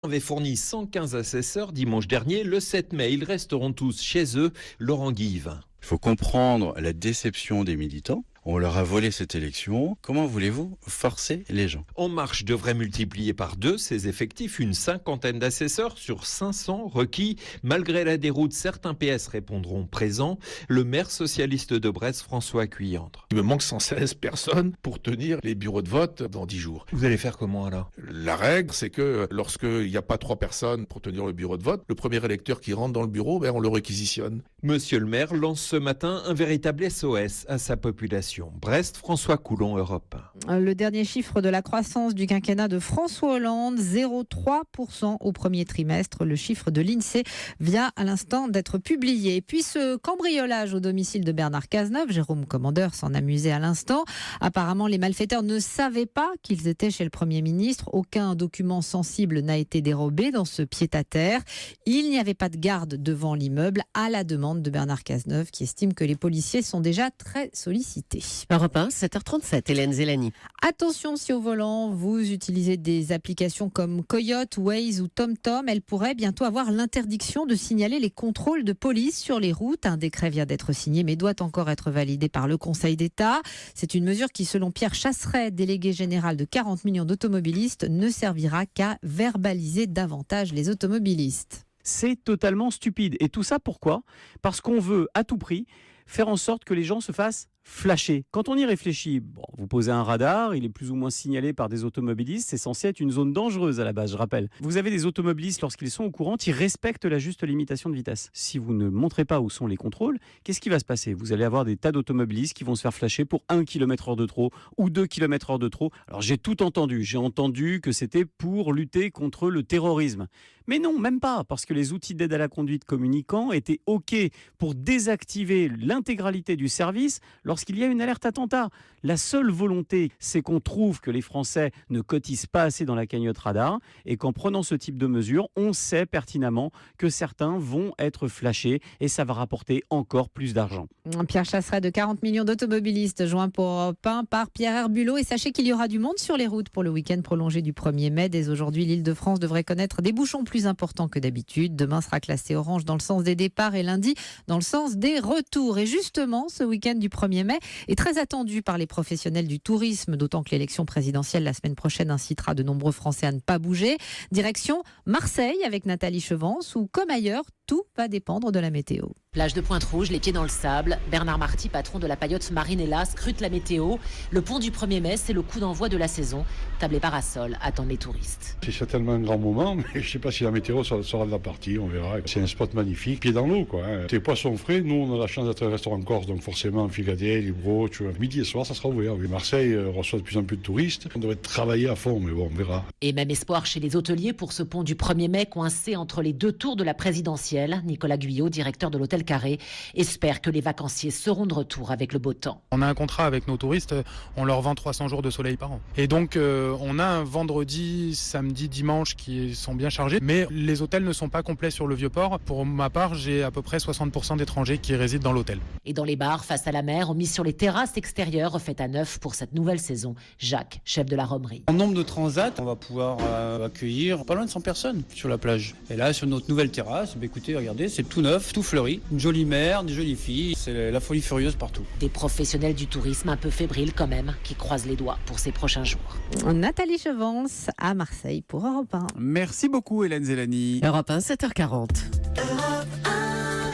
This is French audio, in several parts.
avait fourni 115 assesseurs dimanche dernier. Le 7 mai, ils resteront tous chez eux. Laurent Guive. Il faut comprendre la déception des militants. On leur a volé cette élection. Comment voulez-vous forcer les gens ? En Marche devrait multiplier par 2 ses effectifs, une cinquantaine d'assesseurs sur 500 requis. Malgré la déroute, certains PS répondront présents. Le maire socialiste de Brest, François Cuillandre. Il me manque 116 personnes pour tenir les bureaux de vote dans 10 jours. Vous allez faire comment alors ? La règle, c'est que lorsqu'il n'y a pas 3 personnes pour tenir le bureau de vote, le premier électeur qui rentre dans le bureau, on le réquisitionne. Monsieur le maire lance ce matin un véritable SOS à sa population. Brest, François Coulon, Europe. Le dernier chiffre de la croissance du quinquennat de François Hollande, 0,3% au premier trimestre. Le chiffre de l'INSEE vient à l'instant d'être publié. Et puis ce cambriolage au domicile de Bernard Cazeneuve, Jérôme Commandeur s'en amusait à l'instant. Apparemment, les malfaiteurs ne savaient pas qu'ils étaient chez le Premier ministre. Aucun document sensible n'a été dérobé dans ce pied-à-terre. Il n'y avait pas de garde devant l'immeuble à la demande de Bernard Cazeneuve qui estime que les policiers sont déjà très sollicités. Europe 1, 7h37, Hélène Zélani. Attention, si au volant, vous utilisez des applications comme Coyote, Waze ou TomTom, elles pourraient bientôt avoir l'interdiction de signaler les contrôles de police sur les routes. Un décret vient d'être signé, mais doit encore être validé par le Conseil d'État. C'est une mesure qui, selon Pierre Chasseret, délégué général de 40 millions d'automobilistes, ne servira qu'à verbaliser davantage les automobilistes. C'est totalement stupide. Et tout ça, pourquoi ? Parce qu'on veut, à tout prix, faire en sorte que les gens se fassent flasher. Quand on y réfléchit, vous posez un radar, il est plus ou moins signalé par des automobilistes, c'est censé être une zone dangereuse à la base, je rappelle. Vous avez des automobilistes, lorsqu'ils sont au courant, ils respectent la juste limitation de vitesse. Si vous ne montrez pas où sont les contrôles, qu'est-ce qui va se passer ? Vous allez avoir des tas d'automobilistes qui vont se faire flasher pour 1 km/h de trop ou 2 km/h de trop. Alors j'ai tout entendu, j'ai entendu que c'était pour lutter contre le terrorisme. Mais non, même pas, parce que les outils d'aide à la conduite communicants étaient OK pour désactiver l'intégralité du service lorsqu'il y a une alerte attentat. La seule volonté, c'est qu'on trouve que les Français ne cotisent pas assez dans la cagnotte radar et qu'en prenant ce type de mesures, on sait pertinemment que certains vont être flashés et ça va rapporter encore plus d'argent. Pierre Chasseret de 40 millions d'automobilistes, joint pour Europe 1 par Pierre Herbulot. Et sachez qu'il y aura du monde sur les routes pour le week-end prolongé du 1er mai. Dès aujourd'hui, l'Île-de-France devrait connaître des bouchons plus importants que d'habitude. Demain sera classé orange dans le sens des départs et lundi dans le sens des retours. Et justement, ce week-end du 1er mai est très attendu par les professionnels du tourisme, d'autant que l'élection présidentielle la semaine prochaine incitera de nombreux Français à ne pas bouger. Direction Marseille avec Nathalie Chevance, où comme ailleurs, tout va dépendre de la météo. Plage de Pointe-Rouge, les pieds dans le sable. Bernard Marty, patron de la paillote Marinella, scrute la météo. Le pont du 1er mai, c'est le coup d'envoi de la saison. Table et parasol attendent les touristes. C'est certainement un grand moment, mais je ne sais pas si la météo sera de la partie, on verra. C'est un spot magnifique, pied dans l'eau, quoi. C'est poisson frais. Nous, on a la chance d'être un restaurant corse, donc forcément, Figadé, Libro, tu vois. Midi et soir, ça sera ouvert. Oui, Marseille reçoit de plus en plus de touristes. On devrait travailler à fond, mais bon, on verra. Et même espoir chez les hôteliers pour ce pont du 1er mai coincé entre les 2 tours de la présidentielle. Nicolas Guyot, directeur de l'hôtel Carré, espère que les vacanciers seront de retour avec le beau temps. On a un contrat avec nos touristes, on leur vend 300 jours de soleil par an. Et donc on a un vendredi, samedi, dimanche qui sont bien chargés, mais les hôtels ne sont pas complets sur le Vieux-Port. Pour ma part, j'ai à peu près 60% d'étrangers qui résident dans l'hôtel. Et dans les bars, face à la mer, on mise sur les terrasses extérieures refaites à neuf pour cette nouvelle saison. Jacques, chef de la Romerie. En nombre de transats, on va pouvoir accueillir pas loin de 100 personnes sur la plage. Et là, sur notre nouvelle terrasse, écoutez, regardez, c'est tout neuf, tout fleuri, une jolie mer, des jolies filles, c'est la folie furieuse partout. Des professionnels du tourisme un peu fébriles quand même, qui croisent les doigts pour ces prochains jours. Nathalie Chevance à Marseille pour Europe 1. Merci beaucoup Hélène Zélani. Europe 1, 7h40.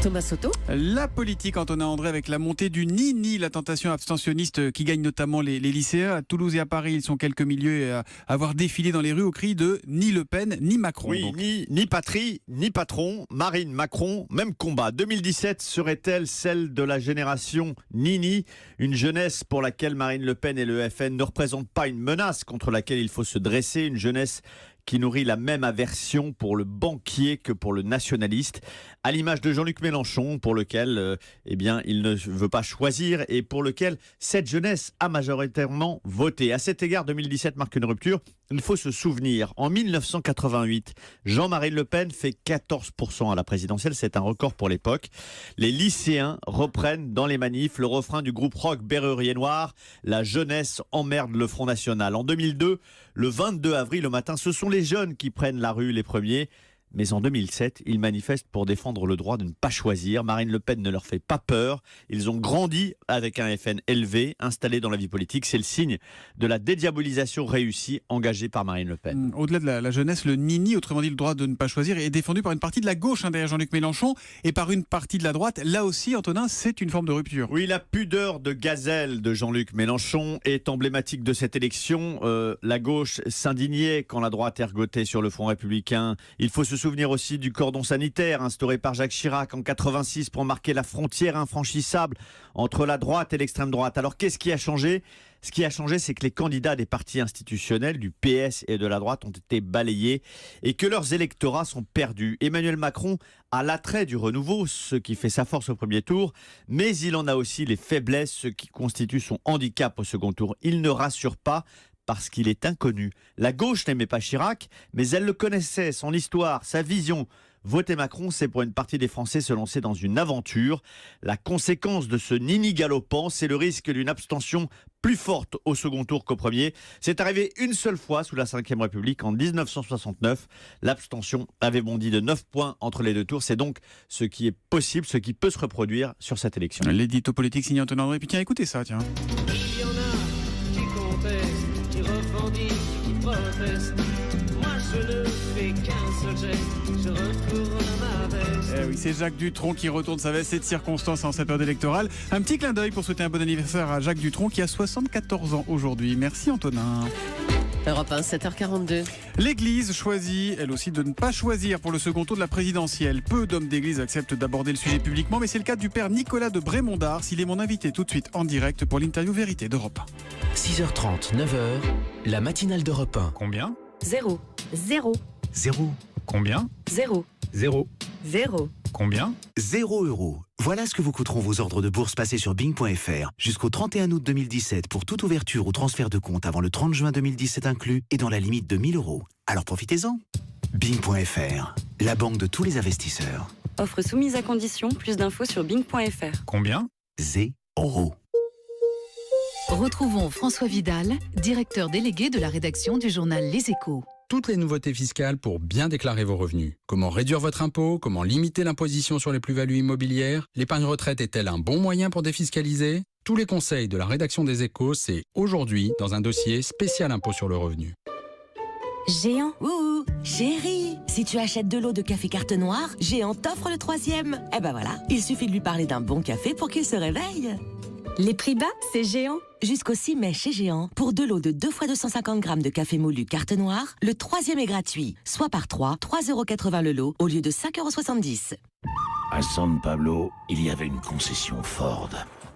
Thomas Soto. La politique, Antonin André, avec la montée du ni-ni, la tentation abstentionniste qui gagne notamment les lycéens. À Toulouse et à Paris, ils sont quelques milliers à avoir défilé dans les rues au cri de ni Le Pen, ni Macron. Oui, ni patrie, ni patron. Marine, Macron, même combat. 2017 serait-elle celle de la génération Nini, une jeunesse pour laquelle Marine Le Pen et le FN ne représentent pas une menace contre laquelle il faut se dresser, une jeunesse qui nourrit la même aversion pour le banquier que pour le nationaliste, à l'image de Jean-Luc Mélenchon, pour lequel il ne veut pas choisir et pour lequel cette jeunesse a majoritairement voté. À cet égard, 2017 marque une rupture Il faut se souvenir, en 1988, Jean-Marie Le Pen fait 14% à la présidentielle. C'est un record pour l'époque. Les lycéens reprennent dans les manifs le refrain du groupe rock Berrurier Noir, la jeunesse emmerde le Front National. En 2002, le 22 avril au matin, ce sont les jeunes qui prennent la rue les premiers. Mais en 2007, ils manifestent pour défendre le droit de ne pas choisir. Marine Le Pen ne leur fait pas peur. Ils ont grandi avec un FN élevé, installé dans la vie politique. C'est le signe de la dédiabolisation réussie engagée par Marine Le Pen. Au-delà de la jeunesse, le nini, autrement dit le droit de ne pas choisir, est défendu par une partie de la gauche derrière Jean-Luc Mélenchon et par une partie de la droite. Là aussi, Antonin, c'est une forme de rupture. Oui, la pudeur de gazelle de Jean-Luc Mélenchon est emblématique de cette élection. La gauche s'indignait quand la droite ergotait sur le Front républicain. Il faut se souvenir aussi du cordon sanitaire instauré par Jacques Chirac en 86 pour marquer la frontière infranchissable entre la droite et l'extrême droite. Alors qu'est-ce qui a changé ? Ce qui a changé, c'est que les candidats des partis institutionnels, du PS et de la droite, ont été balayés et que leurs électorats sont perdus. Emmanuel Macron a l'attrait du renouveau, ce qui fait sa force au premier tour, mais il en a aussi les faiblesses, ce qui constitue son handicap au second tour. Il ne rassure pas parce qu'il est inconnu. La gauche n'aimait pas Chirac, mais elle le connaissait, son histoire, sa vision. Voter Macron, c'est pour une partie des Français se lancer dans une aventure. La conséquence de ce nini galopant, c'est le risque d'une abstention plus forte au second tour qu'au premier. C'est arrivé une seule fois sous la Ve République, en 1969. L'abstention avait bondi de 9 points entre les deux tours. C'est donc ce qui est possible, ce qui peut se reproduire sur cette élection. L'édito politique signé Antonin André. Puis tiens, écoutez ça, tiens. Il y en a qui contestent, qui revendiquent, qui protestent. Moi je ne fais qu'un seul geste, je retourne ma veste. Eh oui, c'est Jacques Dutronc qui retourne sa veste. C'est de circonstance en cette période électorale. Un petit clin d'œil pour souhaiter un bon anniversaire à Jacques Dutronc qui a 74 ans aujourd'hui. Merci Antonin. Europe 1, 7h42. L'Église choisit, elle aussi, de ne pas choisir pour le second tour de la présidentielle. Peu d'hommes d'Église acceptent d'aborder le sujet publiquement, mais c'est le cas du père Nicolas de Brémondard. Il est mon invité tout de suite en direct pour l'interview vérité d'Europe 1. 6h30, 9h, la matinale d'Europe 1. Combien ? 0. 0. 0. Combien ? 0. 0. 0. Combien ? 0 €. Voilà ce que vous coûteront vos ordres de bourse passés sur Bing.fr jusqu'au 31 août 2017 pour toute ouverture ou transfert de compte avant le 30 juin 2017 inclus et dans la limite de 1 000 €. Alors profitez-en. Bing.fr, la banque de tous les investisseurs. Offre soumise à condition, plus d'infos sur Bing.fr. Combien ? 0. Retrouvons François Vidal, directeur délégué de la rédaction du journal Les Échos. Toutes les nouveautés fiscales pour bien déclarer vos revenus. Comment réduire votre impôt ? Comment limiter l'imposition sur les plus-values immobilières ? L'épargne retraite est-elle un bon moyen pour défiscaliser ? Tous les conseils de la rédaction des Échos, c'est aujourd'hui dans un dossier spécial impôt sur le revenu. Géant. Ouh, chérie, si tu achètes de l'eau de café carte noire, Géant t'offre le 3e. Eh ben voilà, il suffit de lui parler d'un bon café pour qu'il se réveille. Les prix bas, c'est Géant. Jusqu'au 6 mai chez Géant, pour de l'eau de 2 fois 250 grammes de café moulu carte noire, le 3e est gratuit. Soit par 3,80 € le lot, au lieu de 5,70 €. À San Pablo, il y avait une concession Ford.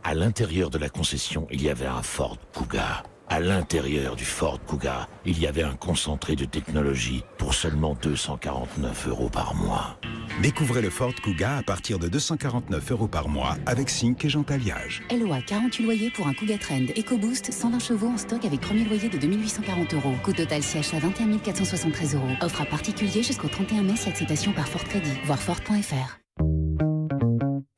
À l'intérieur de la concession, il y avait un Ford Kuga. À l'intérieur du Ford Kuga, il y avait un concentré de technologie pour seulement 249 € par mois. Découvrez le Ford Kuga à partir de 249 € par mois avec Sync et Jean-Alliage. LOA 48 loyers pour un Kuga Trend EcoBoost 120 chevaux en stock avec premier loyer de 2 840 €. Coût total si achat 21 473 €. Offre à particulier jusqu'au 31 mai si acceptation par Ford Crédit. Voir Ford.fr.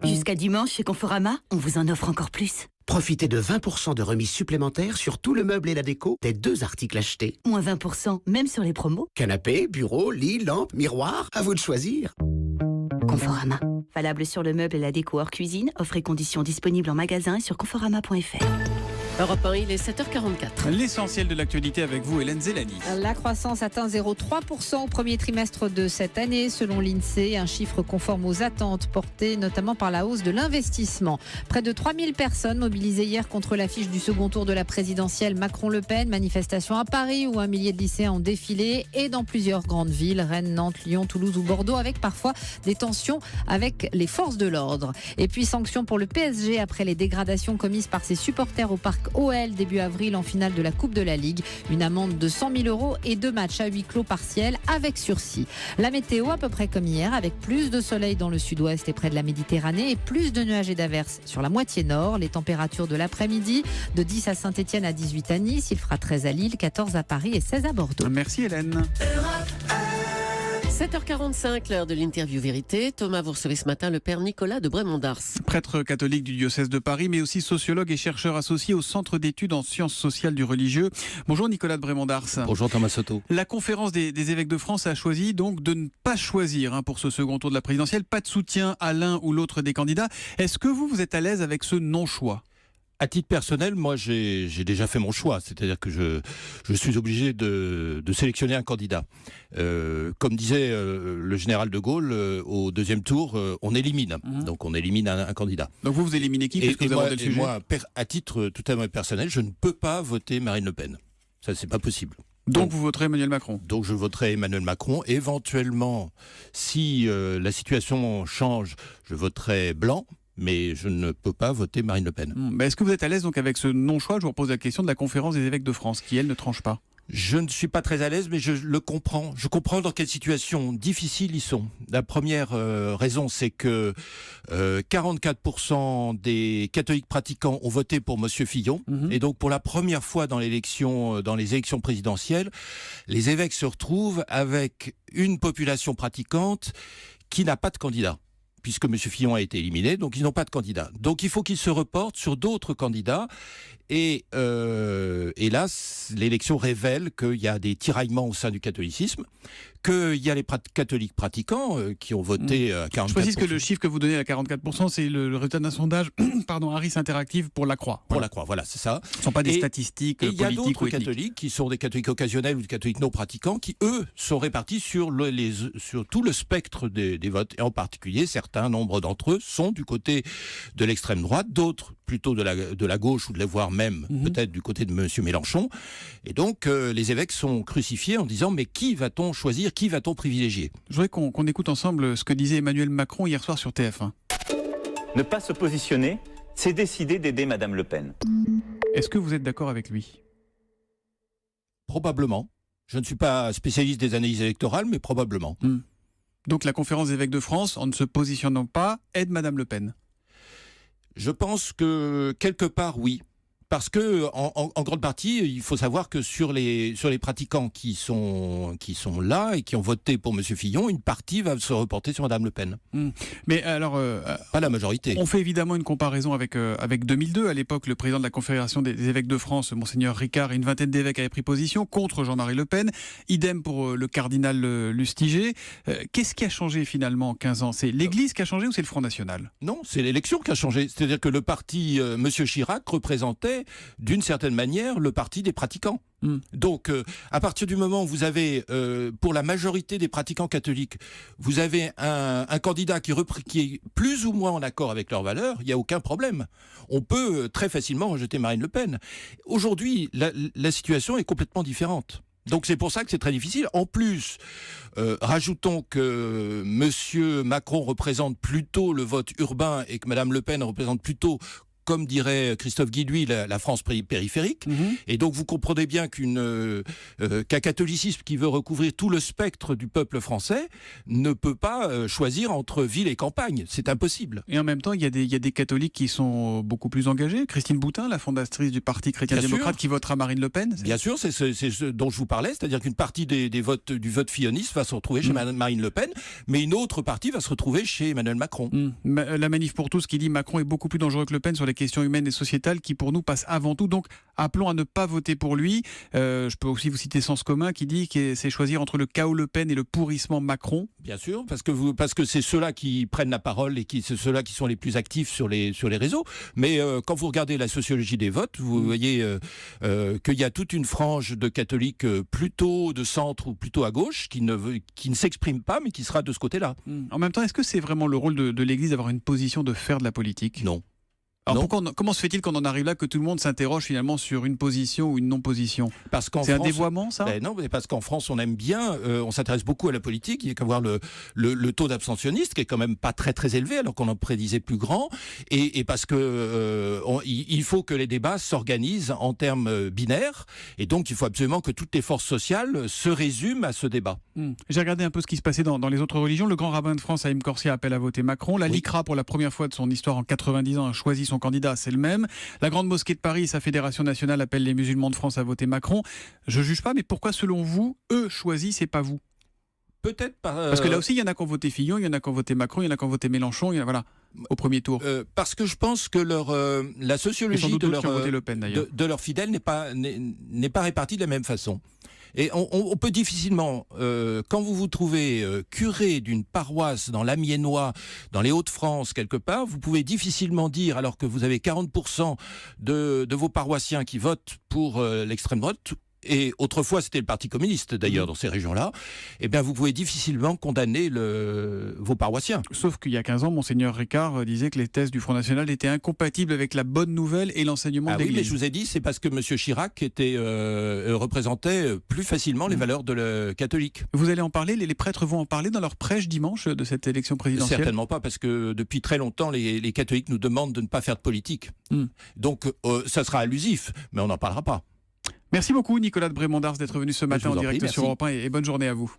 Jusqu'à dimanche chez Conforama, on vous en offre encore plus. Profitez de 20% de remise supplémentaire sur tout le meuble et la déco des 2 articles achetés. Moins 20%, même sur les promos. Canapé, bureau, lit, lampe, miroir, à vous de choisir. Conforama. Valable sur le meuble et la déco hors cuisine. Offre et conditions disponibles en magasin et sur conforama.fr. Europe 1, il est 7h44. L'essentiel de l'actualité avec vous, Hélène Zélani. La croissance atteint 0,3% au premier trimestre de cette année, selon l'INSEE, un chiffre conforme aux attentes portées notamment par la hausse de l'investissement. Près de 3000 personnes mobilisées hier contre l'affiche du second tour de la présidentielle Macron-Le Pen. Manifestation à Paris où un millier de lycéens ont défilé et dans plusieurs grandes villes, Rennes, Nantes, Lyon, Toulouse ou Bordeaux, avec parfois des tensions avec les forces de l'ordre. Et puis sanction pour le PSG après les dégradations commises par ses supporters au parc OL début avril en finale de la Coupe de la Ligue. Une amende de 100 000 € et 2 matchs à huis clos partiels avec sursis. La météo à peu près comme hier, avec plus de soleil dans le sud-ouest et près de la Méditerranée et plus de nuages et d'averses sur la moitié nord. Les températures de l'après-midi, de 10 à Saint-Etienne, à 18 à Nice, il fera 13 à Lille, 14 à Paris et 16 à Bordeaux. Merci Hélène. 7h45, l'heure de l'interview vérité. Thomas, vous recevez ce matin le père Nicolas de Brémond-d'Ars. Prêtre catholique du diocèse de Paris, mais aussi sociologue et chercheur associé au Centre d'études en sciences sociales du religieux. Bonjour Nicolas de Brémond-d'Ars. Bonjour Thomas Soto. La conférence des évêques de France a choisi donc de ne pas choisir pour ce second tour de la présidentielle. Pas de soutien à l'un ou l'autre des candidats. Est-ce que vous êtes à l'aise avec ce non-choix ? À titre personnel, moi j'ai déjà fait mon choix, c'est-à-dire que je suis obligé de sélectionner un candidat. Comme disait le général de Gaulle, au deuxième tour, on élimine. Donc on élimine un candidat. Donc vous éliminez qui ? Puisque vous abordez le sujet. Moi, à titre tout à fait personnel, je ne peux pas voter Marine Le Pen. Ça, c'est pas possible. Donc vous voterez Emmanuel Macron ? Donc je voterai Emmanuel Macron. Éventuellement, si la situation change, je voterai blanc. Mais je ne peux pas voter Marine Le Pen. Est-ce que vous êtes à l'aise donc avec ce non-choix ? Je vous repose la question de la conférence des évêques de France, qui elle ne tranche pas. Je ne suis pas très à l'aise, mais je le comprends. Je comprends dans quelle situation difficile ils sont. La première raison, c'est que 44% des catholiques pratiquants ont voté pour Monsieur Fillon. Et donc, pour la première fois dans les élections présidentielles, les évêques se retrouvent avec une population pratiquante qui n'a pas de candidat, puisque M. Fillon a été éliminé, donc ils n'ont pas de candidat. Donc il faut qu'ils se reportent sur d'autres candidats. Et hélas, l'élection révèle qu'il y a des tiraillements au sein du catholicisme, qu'il y a les catholiques pratiquants qui ont voté à 44%. Je précise que le chiffre que vous donnez à 44%, c'est le résultat d'un sondage Harris Interactive pour la Croix. Pour la Croix, voilà, c'est ça. Ce ne sont pas des statistiques politiques ou ethniques. Il y a d'autres catholiques qui sont des catholiques occasionnels ou des catholiques non pratiquants qui, eux, sont répartis sur tout le spectre des votes. Et en particulier, certains nombres d'entre eux sont du côté de l'extrême droite, d'autres plutôt de la gauche ou voire même peut-être du côté de M. Mélenchon. Et donc, les évêques sont crucifiés en disant « Mais qui va-t-on choisir ? Qui va-t-on privilégier ?» Je voudrais qu'on écoute ensemble ce que disait Emmanuel Macron hier soir sur TF1. Ne pas se positionner, c'est décider d'aider Madame Le Pen. Est-ce que vous êtes d'accord avec lui ? Probablement. Je ne suis pas spécialiste des analyses électorales, mais probablement. Donc la conférence des évêques de France, en ne se positionnant pas, aide Madame Le Pen ? Je pense que quelque part, oui. Parce que, en grande partie, il faut savoir que sur les pratiquants qui sont là et qui ont voté pour M. Fillon, une partie va se reporter sur Mme Le Pen. Mais alors... pas la majorité. On fait évidemment une comparaison avec 2002. À l'époque, le président de la Confédération des évêques de France, Monseigneur Ricard, et une vingtaine d'évêques avaient pris position contre Jean-Marie Le Pen. Idem pour le cardinal Lustiger. Qu'est-ce qui a changé finalement en 15 ans ? C'est l'Église qui a changé ou c'est le Front National ? Non, c'est l'élection qui a changé. C'est-à-dire que le parti M. Chirac représentait d'une certaine manière le parti des pratiquants. Donc, à partir du moment où vous avez, pour la majorité des pratiquants catholiques, vous avez un candidat qui est plus ou moins en accord avec leurs valeurs, il n'y a aucun problème. On peut très facilement rejeter Marine Le Pen. Aujourd'hui, la situation est complètement différente. Donc c'est pour ça que c'est très difficile. En plus, rajoutons que M. Macron représente plutôt le vote urbain et que Mme Le Pen représente plutôt, comme dirait Christophe Guilluy, la France périphérique. Et donc vous comprenez bien qu'un catholicisme qui veut recouvrir tout le spectre du peuple français ne peut pas choisir entre ville et campagne. C'est impossible. Et en même temps, il y a des catholiques qui sont beaucoup plus engagés. Christine Boutin, la fondatrice du Parti chrétien-démocrate, qui votera Marine Le Pen. Bien sûr, c'est ce dont je vous parlais, c'est-à-dire qu'une partie du vote filloniste va se retrouver chez Marine Le Pen, mais une autre partie va se retrouver chez Emmanuel Macron. La Manif pour tous qui dit Macron est beaucoup plus dangereux que Le Pen sur les questions humaines et sociétales qui pour nous passent avant tout. Donc appelons à ne pas voter pour lui. Je peux aussi vous citer Sens Commun qui dit que c'est choisir entre le chaos Le Pen et le pourrissement Macron. Bien sûr, parce que c'est ceux-là qui prennent la parole et c'est ceux-là qui sont les plus actifs sur les réseaux. Mais quand vous regardez la sociologie des votes, vous voyez qu'il y a toute une frange de catholiques plutôt de centre ou plutôt à gauche qui ne s'exprime pas mais qui sera de ce côté-là. En même temps, est-ce que c'est vraiment le rôle de l'Église d'avoir une position de faire de la politique ? Non. Alors comment se fait-il qu'on en arrive là, que tout le monde s'interroge finalement sur une position ou une non-position ? Parce qu'en C'est France, un dévoiement, ça ? Non, mais parce qu'en France, on aime bien, on s'intéresse beaucoup à la politique. Il y a qu'à voir le taux d'abstentionnistes qui est quand même pas très très élevé, alors qu'on en prédisait plus grand. Et parce que il faut que les débats s'organisent en termes binaires. Et donc, il faut absolument que toutes les forces sociales se résument à ce débat. J'ai regardé un peu ce qui se passait dans les autres religions. Le grand rabbin de France, Haïm Corsia, appelle à voter Macron. La LICRA, pour la première fois de son histoire en 90 ans, a choisi son candidat, c'est le même. La Grande Mosquée de Paris, sa fédération nationale, appelle les musulmans de France à voter Macron. Je juge pas, mais pourquoi, selon vous, eux choisissent et pas vous ? Peut-être pas. Parce que là aussi, il y en a qui ont voté Fillon, il y en a qui ont voté Macron, il y en a qui ont voté Mélenchon, voilà, au premier tour. Parce que je pense que la sociologie de leurs fidèles n'est pas répartie de la même façon. Et on peut difficilement, quand vous vous trouvez curé d'une paroisse dans l'Amiénois, dans les Hauts-de-France, quelque part, vous pouvez difficilement dire, alors que vous avez 40% de vos paroissiens qui votent pour l'extrême droite, et autrefois c'était le Parti communiste d'ailleurs dans ces régions-là, eh bien vous pouvez difficilement condamner vos paroissiens. Sauf qu'il y a 15 ans, Monseigneur Ricard disait que les thèses du Front National étaient incompatibles avec la bonne nouvelle et l'enseignement de l'Église. Oui, mais je vous ai dit, c'est parce que M. Chirac représentait plus facilement les valeurs catholiques. Vous allez en parler, les prêtres vont en parler dans leur prêche dimanche de cette élection présidentielle ? Certainement pas, parce que depuis très longtemps, les catholiques nous demandent de ne pas faire de politique. Donc ça sera allusif, mais on n'en parlera pas. Merci beaucoup Nicolas de Brémond-d'Ars d'être venu ce matin en direct sur Europe 1 et bonne journée à vous.